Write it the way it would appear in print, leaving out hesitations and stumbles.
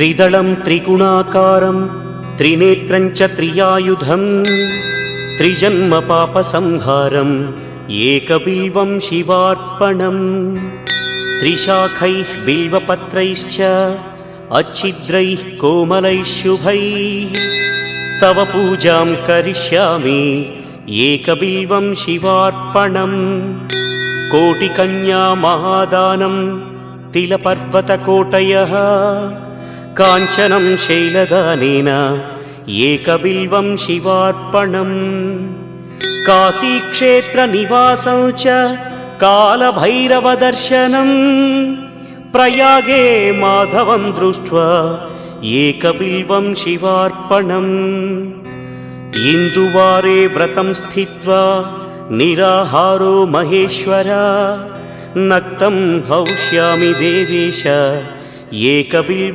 त्रिदलं त्रिगुणाकारं त्रिनेत्रं च त्रियायुधं त्रिजन्म पापसंहारम् एकबिल्वं शिवार्पणम् त्रिशाखैः बिल्वपत्रैश्च अच्छिद्रैः कोमलैः शुभैः तव पूजां करिष्यामि एकबिल्वं शिवार्पणम् कोटिकन्या महादानं तिलपर्वतकोटयः काञ्चनं शैलदानेन एकबिल्वं शिवार्पणम् काशीक्षेत्रनिवासं च कालभैरवदर्शनम् प्रयागे माधवं दृष्ट्वा एकबिल्वं शिवार्पणम् इन्दुवारे व्रतं स्थित्वा निराहारो महेश्वर नक्तं हौष्यामि देवेश एकबिल्वं